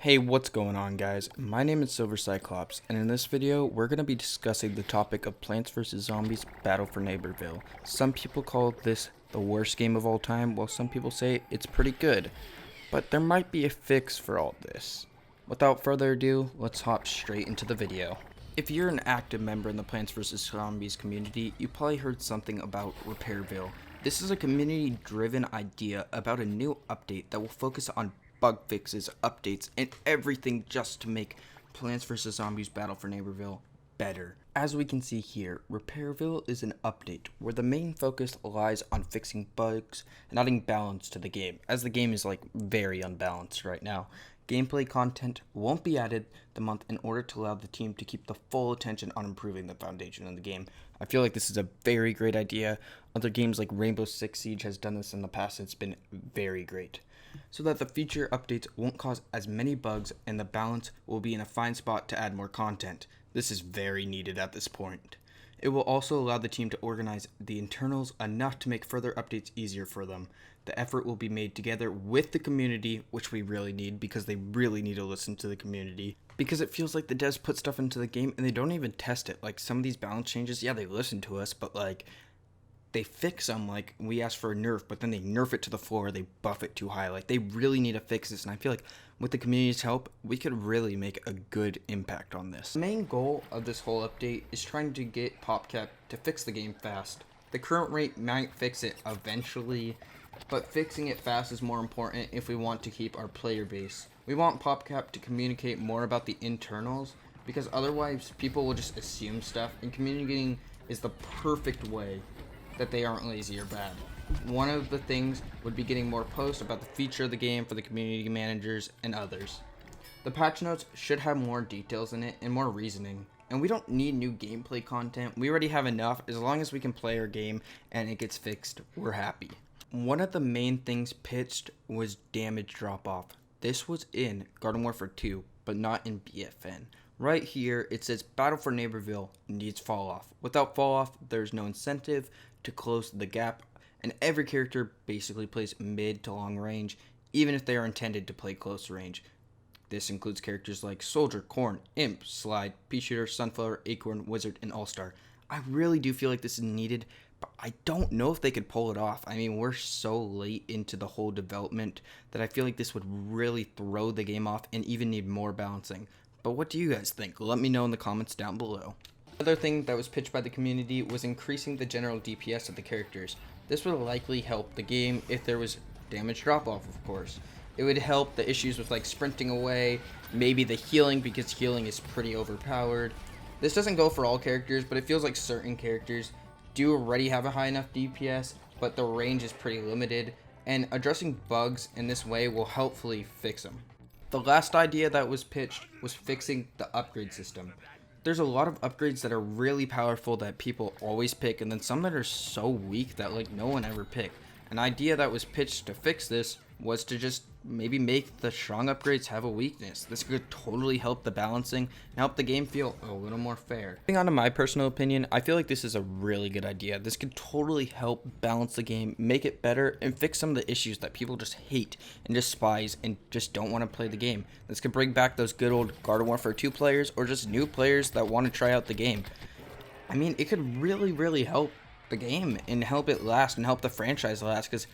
Hey, what's going on, guys? My name is Silvercyclops, and in this video, we're going to be discussing the topic of Plants vs. Zombies Battle for Neighborville. Some people call this the worst game of all time, while some people say it's pretty good. But there might be a fix for all this. Without further ado, let's hop straight into the video. If you're an active member in the Plants vs. Zombies community, you probably heard something about Repairville. This is a community-driven idea about a new update that will focus on bug fixes, updates, and everything just to make Plants vs. Zombies Battle for Neighborville better. As we can see here, Repairville is an update where the main focus lies on fixing bugs and adding balance to the game, as the game is very unbalanced right now. Gameplay content won't be added the month in order to allow the team to keep the full attention on improving the foundation of the game. I feel like this is a very great idea. Other games like Rainbow Six Siege has done this in the past, and it's been very great. So that the future updates won't cause as many bugs and the balance will be in a fine spot to add more content. This is very needed at this point. It will also allow the team to organize the internals enough to make further updates easier for them. The effort will be made together with the community, which we really need because they really need to listen to the community. Because it feels like the devs put stuff into the game and they don't even test it. Like some of these balance changes, yeah, they listen to us, but they fix them, we ask for a nerf, but then they nerf it to the floor, they buff it too high. They really need to fix this, and I feel like with the community's help, we could really make a good impact on this. The main goal of this whole update is trying to get PopCap to fix the game fast. The current rate might fix it eventually, but fixing it fast is more important if we want to keep our player base. We want PopCap to communicate more about the internals, because otherwise people will just assume stuff, and communicating is the perfect way that they aren't lazy or bad. One of the things would be getting more posts about the feature of the game for the community managers and others. The patch notes should have more details in it and more reasoning. And we don't need new gameplay content. We already have enough. As long as we can play our game and it gets fixed, we're happy. One of the main things pitched was damage drop off. This was in Garden Warfare 2, but not in BFN. Right here, it says Battle for Neighborville needs fall off. Without fall off, there's no incentive to close the gap, and every character basically plays mid to long range, even if they are intended to play close range. This includes characters like Soldier, Corn, Imp, Slide, Pea Shooter, Sunflower, Acorn, Wizard, and All-Star. I really do feel like this is needed, but I don't know if they could pull it off. I mean, we're so late into the whole development that I feel like this would really throw the game off and even need more balancing. But what do you guys think? Let me know in the comments down below. Another thing that was pitched by the community was increasing the general DPS of the characters. This would likely help the game if there was damage drop off, of course. It would help the issues with sprinting away, maybe the healing, because healing is pretty overpowered. This doesn't go for all characters, but it feels like certain characters do already have a high enough DPS, but the range is pretty limited, and addressing bugs in this way will hopefully fix them. The last idea that was pitched was fixing the upgrade system. There's a lot of upgrades that are really powerful that people always pick, and then some that are so weak that no one ever picked. An idea that was pitched to fix this was to just maybe make the strong upgrades have a weakness. This could totally help the balancing and help the game feel a little more fair. Getting on to my personal opinion, I feel like this is a really good idea. This could totally help balance the game, make it better, and fix some of the issues that people just hate and despise and just don't want to play the game. This could bring back those good old Garden Warfare 2 players or just new players that want to try out the game. I mean, it could really help the game and help it last and help the franchise last, because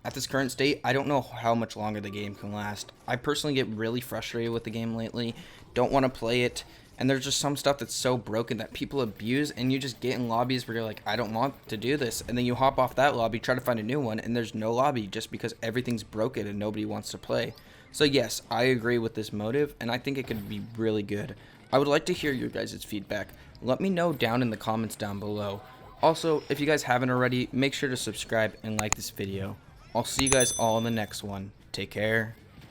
at this current state, I don't know how much longer the game can last. I personally get really frustrated with the game lately, don't want to play it, and there's just some stuff that's so broken that people abuse, and you just get in lobbies where you're like, I don't want to do this, and then you hop off that lobby, try to find a new one, and there's no lobby just because everything's broken and nobody wants to play. So yes, I agree with this motive, and I think it could be really good. I would like to hear your guys' feedback. Let me know down in the comments down below. Also, if you guys haven't already, make sure to subscribe and like this video. I'll see you guys all in the next one. Take care.